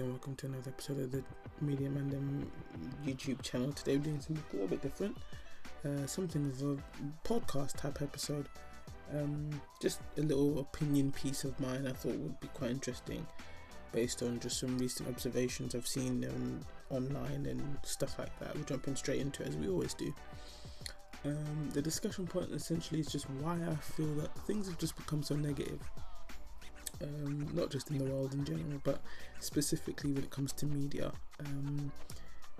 and welcome to another episode of the Media Mandem YouTube channel. Today we're doing something a little bit different, something of a podcast type episode. Just a little opinion piece of mine I thought would be quite interesting, based on just some recent observations I've seen online and stuff like that. We're jumping straight into it as we always do. The discussion point essentially is just why I feel that things have just become so negative. Not just in the world in general, but specifically when it comes to media.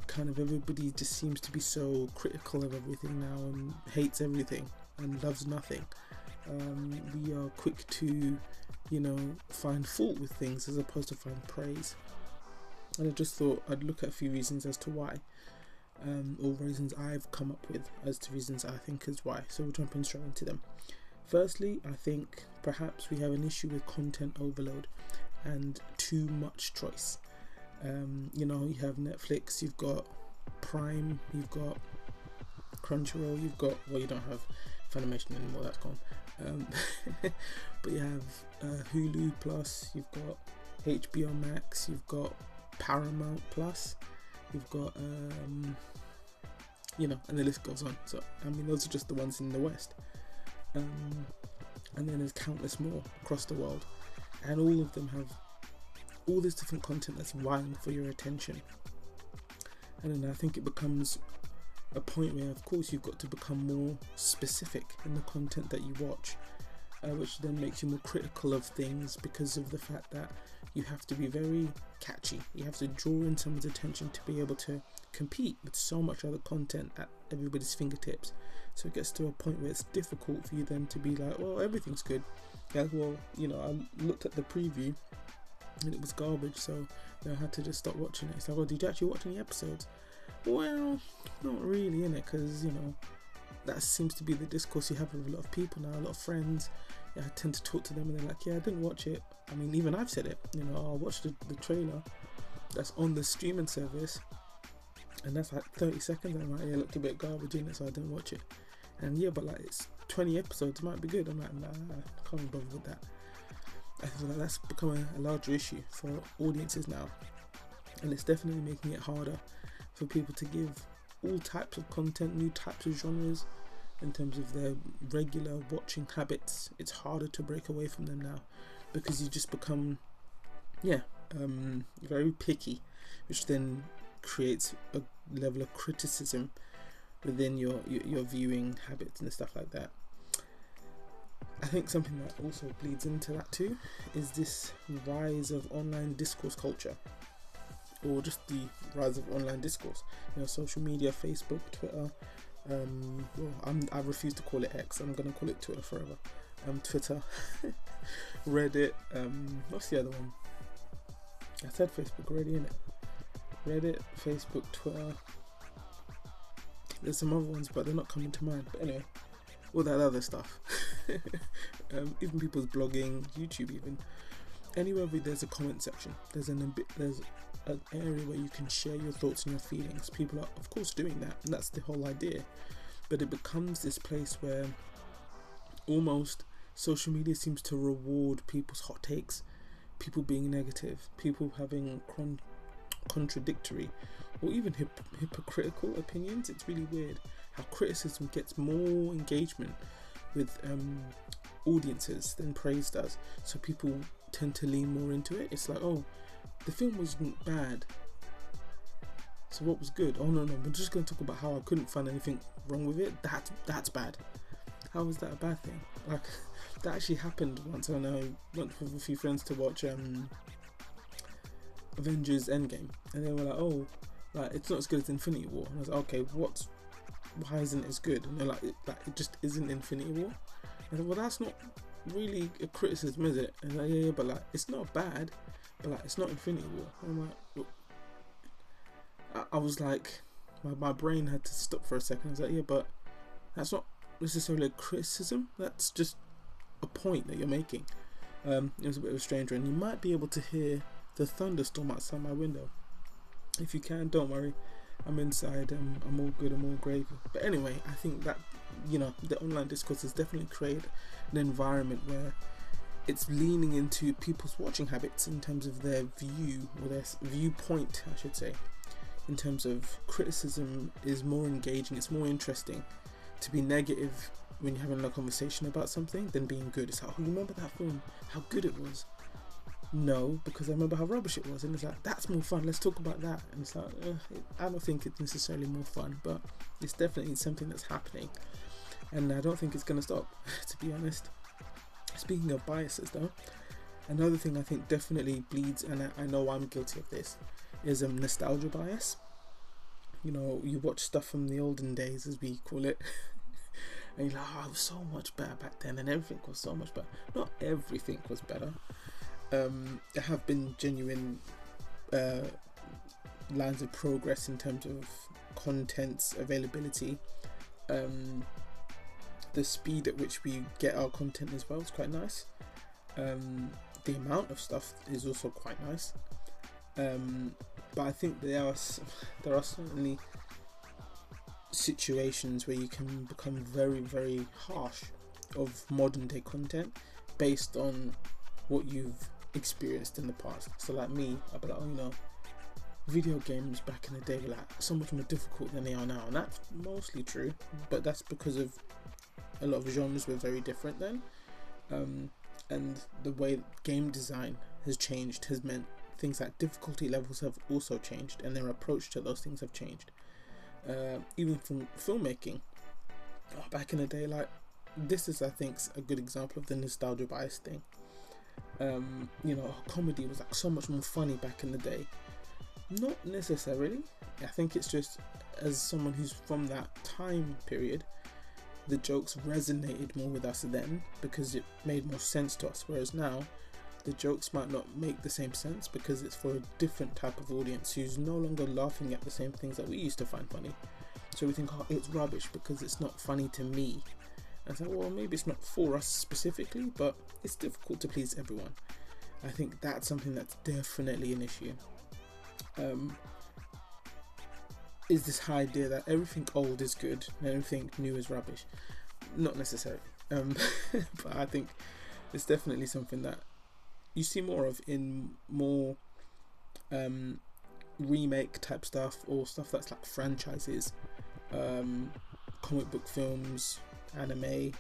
Kind of everybody just seems to be so critical of everything now and hates everything and loves nothing. We are quick to, find fault with things as opposed to find praise. And I just thought I'd look at a few reasons as to why, or reasons I've come up with as to reasons I think is why. So we'll jump in straight into them. Firstly, I think perhaps we have an issue with content overload and too much choice. You have Netflix, you've got Prime, you've got Crunchyroll, you don't have Funimation anymore, that's gone. But you have Hulu Plus, you've got HBO Max, you've got Paramount Plus, you've got, and the list goes on. So, those are just the ones in the West. And then there's countless more across the world, and all of them have all this different content that's vying for your attention. And then I think it becomes a point where, of course, you've got to become more specific in the content that you watch, which then makes you more critical of things because of the fact that you have to be very catchy. You have to draw in someone's attention to be able to compete with so much other content at everybody's fingertips. So it gets to a point where it's difficult for you then to be like, well, everything's good. Yeah, well, I looked at the preview and it was garbage, so I had to just stop watching it. It's like, well, did you actually watch any episodes? Well, not really, innit? Because, that seems to be the discourse you have with a lot of people now, a lot of friends. I tend to talk to them and they're like, yeah, I didn't watch it. Even I've said it, I'll watch the trailer that's on the streaming service, and that's like 30 seconds, and I'm like, yeah, it looked a bit garbage in it, so I didn't watch it. And yeah, but like, it's 20 episodes, it might be good. I'm like, nah, I can't be bothered with that. I feel like that's becoming a larger issue for audiences now, and it's definitely making it harder for people to give all types of content, new types of genres. In terms of their regular watching habits, it's harder to break away from them now, because you just become very picky, which then creates a level of criticism within your viewing habits and stuff like that. I think something that also bleeds into that too is this rise of online discourse culture, or just the rise of online discourse. Social media, Facebook, Twitter. I refuse to call it X. I'm gonna call it Twitter forever. Twitter, Reddit. What's the other one? I said Facebook already, innit? Reddit, Facebook, Twitter. There's some other ones, but they're not coming to mind. But anyway, all that other stuff. Even people's blogging, YouTube, even anywhere where there's a comment section. There's an area where you can share your thoughts and your feelings. People are, of course, doing that, and that's the whole idea. But it becomes this place where almost social media seems to reward people's hot takes, people being negative, people having contradictory or even hypocritical opinions. It's really weird how criticism gets more engagement with audiences than praise does. So people tend to lean more into it. It's like, oh, the film wasn't bad, so what was good? Oh no, we're just going to talk about how I couldn't find anything wrong with it. That's bad. How is that a bad thing? Like, that actually happened once. I know, went with a few friends to watch Avengers Endgame, and they were like, oh, like, it's not as good as Infinity War. And I was like, okay, why isn't it as good? And they're like, it just isn't Infinity War. And I said, well, that's not really a criticism, is it? And they're like, yeah, but like, it's not bad, but like, it's not Infinity War. And I'm like, look, I was like, my brain had to stop for a second. I was like, yeah, but that's not necessarily a criticism, that's just a point that you're making. It was a bit of a strange one. You might be able to hear the thunderstorm outside my window. If you can, don't worry, I'm inside, I'm all good, I'm all gravy. But anyway, I think that, the online discourse has definitely created an environment where it's leaning into people's watching habits in terms of their view, or their viewpoint, I should say. In terms of criticism is more engaging, it's more interesting to be negative when you're having a conversation about something than being good. It's like, oh, you remember that film, how good it was? No, because I remember how rubbish it was. And it's like, that's more fun, let's talk about that. And it's like, I don't think it's necessarily more fun, but it's definitely something that's happening, and I don't think it's going to stop, to be honest. Speaking of biases though, another thing I think definitely bleeds, and I know I'm guilty of this, is nostalgia bias. You know, you watch stuff from the olden days, as we call it, and you're like, oh, it was so much better back then, and everything was so much better. Not everything was better. There have been genuine lines of progress in terms of content's availability. The speed at which we get our content as well is quite nice. The amount of stuff is also quite nice. But I think there are certainly situations where you can become very, very harsh of modern day content based on what you've experienced in the past. So like me, I'll be like, oh, you know, video games back in the day were like so much more difficult than they are now, and that's mostly true, but that's because of a lot of genres were very different then, and the way game design has changed has meant things like difficulty levels have also changed, and their approach to those things have changed. Even from filmmaking, back in the day, like this is, I think, a good example of the nostalgia bias thing. You know, comedy was like so much more funny back in the day. Not necessarily. I think it's just, as someone who's from that time period, the jokes resonated more with us then because it made more sense to us, whereas now the jokes might not make the same sense because it's for a different type of audience who's no longer laughing at the same things that we used to find funny. So we think, oh, it's rubbish because it's not funny to me. And I think, well, maybe it's not for us specifically, but it's difficult to please everyone. I think that's something that's definitely an issue. Is this idea that everything old is good and everything new is rubbish? Not necessarily. But I think it's definitely something that you see more of in more remake type stuff, or stuff that's like franchises, comic book films, anime,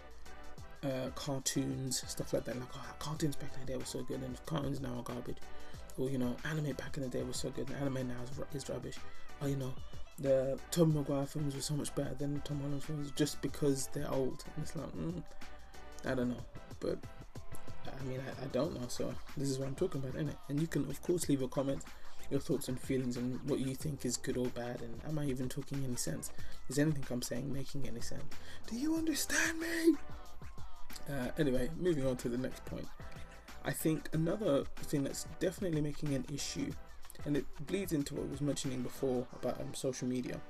cartoons, stuff like that. Like, oh, cartoons back in the day were so good and cartoons now are garbage. Or, you know, anime back in the day was so good and anime now is rubbish. Or, you know, the Tom Maguire films were so much better than Tom Holland films just because they're old. And it's like, I don't know. But I mean, I don't know, so this is what I'm talking about, innit? And you can, of course, leave a comment, your thoughts and feelings, and what you think is good or bad, and am I even talking any sense? Is anything I'm saying making any sense? Do you understand me? Anyway, moving on to the next point. I think another thing that's definitely making an issue, and it bleeds into what I was mentioning before about social media.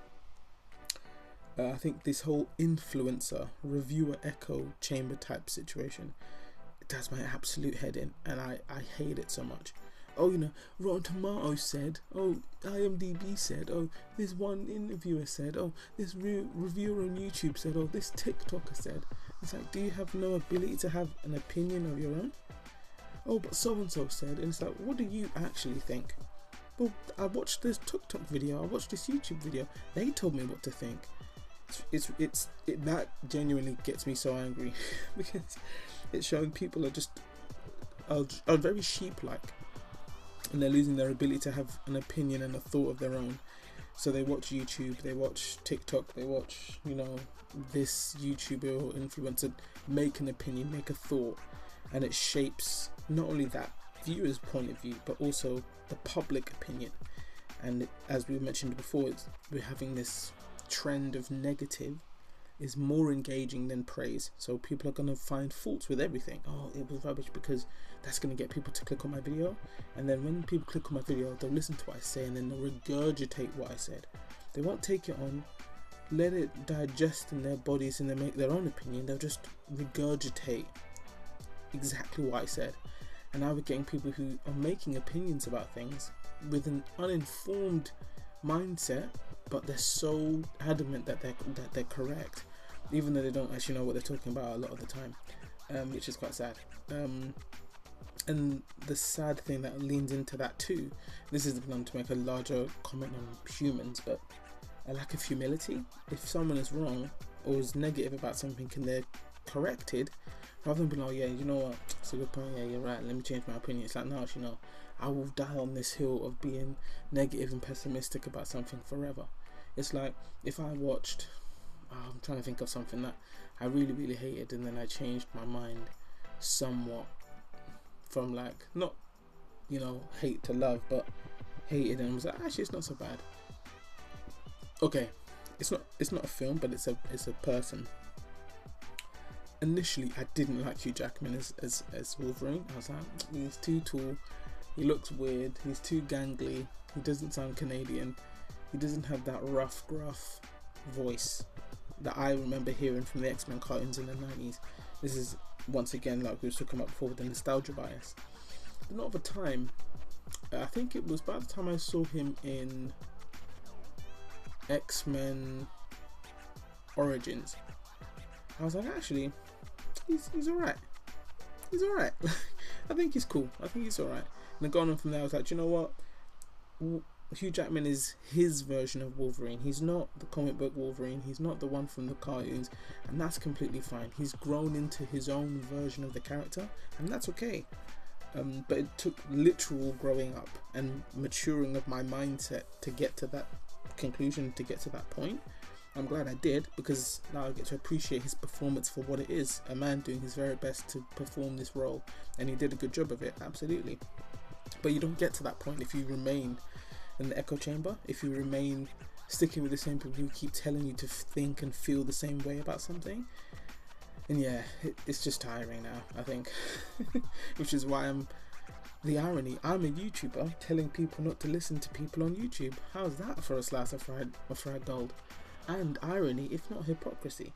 I think this whole influencer, reviewer echo chamber type situation, it does my absolute head in, and I hate it so much. Oh, you know, Rotten Tomatoes said, oh, IMDb said, oh, this one interviewer said, oh, this reviewer on YouTube said, oh, this TikToker said. It's like, do you have no ability to have an opinion of your own? Oh, but so-and-so said, and it's like, what do you actually think? Well, I watched this TikTok video, I watched this YouTube video, they told me what to think. That genuinely gets me so angry because it's showing people are very sheep-like, and they're losing their ability to have an opinion and a thought of their own. So they watch YouTube, they watch TikTok, they watch, you know, this YouTuber or influencer make an opinion, make a thought, and it shapes not only that viewer's point of view, but also the public opinion. And as we mentioned before, we're having this trend of negative is more engaging than praise. So people are going to find faults with everything. Oh, it was rubbish because that's going to get people to click on my video. And then when people click on my video, they'll listen to what I say and then they'll regurgitate what I said. They won't take it on, let it digest in their bodies, and they make their own opinion. They'll just regurgitate exactly what I said. And now we're getting people who are making opinions about things with an uninformed mindset, but they're so adamant that they're correct, even though they don't actually know what they're talking about a lot of the time, which is quite sad. And the sad thing that leans into that too, this is not to make a larger comment on humans, but a lack of humility. If someone is wrong or is negative about something and they're corrected, rather than being like, yeah, you know what, it's a good point, yeah, you're right, let me change my opinion. It's like, no, you know, I will die on this hill of being negative and pessimistic about something forever. It's like if I watched, I'm trying to think of something that I really, really hated, and then I changed my mind somewhat from like, not, you know, hate to love, but hated and was like, actually it's not so bad. Okay, it's not a film, but it's a person. Initially I didn't like Hugh Jackman as Wolverine. I was like, he's too tall, he looks weird, he's too gangly, he doesn't sound Canadian, he doesn't have that rough, gruff voice that I remember hearing from the X-Men cartoons in the 90s. This is, once again, like we were talking about before, with the nostalgia bias. But not over time, I think it was by the time I saw him in X-Men Origins, I was like, actually, he's alright. He's alright. I think he's cool. I think he's alright. And then going on from there, I was like, do you know what? Hugh Jackman is his version of Wolverine. He's not the comic book Wolverine. He's not the one from the cartoons, and that's completely fine. He's grown into his own version of the character, and that's okay. But it took literal growing up and maturing of my mindset to get to that conclusion, to get to that point. I'm glad I did, because now I get to appreciate his performance for what it is. A man doing his very best to perform this role, and he did a good job of it, absolutely. But you don't get to that point if you remain in the echo chamber, if you remain sticking with the same people who keep telling you to think and feel the same way about something. And yeah, it's just tiring now, I think. Which is why the irony, I'm a YouTuber telling people not to listen to people on YouTube. How's that for a slice of fried gold? And irony, if not hypocrisy.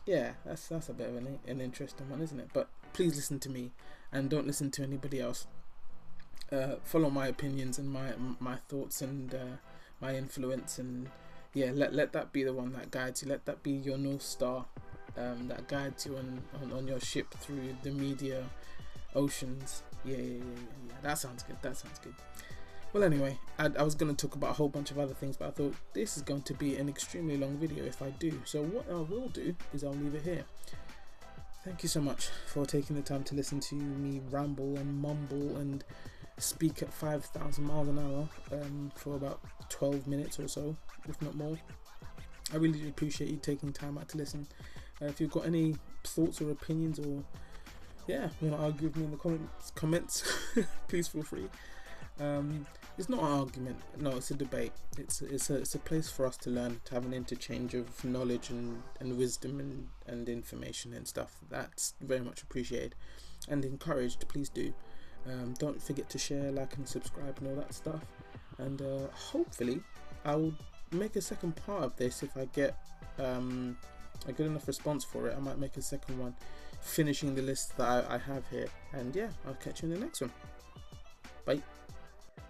Yeah, that's a bit of an interesting one, isn't it? But please listen to me and don't listen to anybody else. Follow my opinions and my thoughts and my influence, and yeah, let that be the one that guides you. Let that be your North Star, that guides you on your ship through the media oceans. Yeah. That sounds good. Well, anyway, I was going to talk about a whole bunch of other things, but I thought this is going to be an extremely long video if I do. So what I will do is I'll leave it here. Thank you so much for taking the time to listen to me ramble and mumble and speak at 5,000 miles an hour for about 12 minutes or so, if not more. I really do appreciate you taking time out to listen. If you've got any thoughts or opinions, or yeah, you want to argue with me in the comments please feel free. It's not an argument, no, it's a debate. It's a place for us to learn, to have an interchange of knowledge and wisdom and information and stuff. That's very much appreciated and encouraged. Please do. Don't forget to share, like and subscribe and all that stuff. And hopefully I'll make a second part of this if I get a good enough response for it. I might make a second one, finishing the list that I have here. And yeah, I'll catch you in the next one. Bye.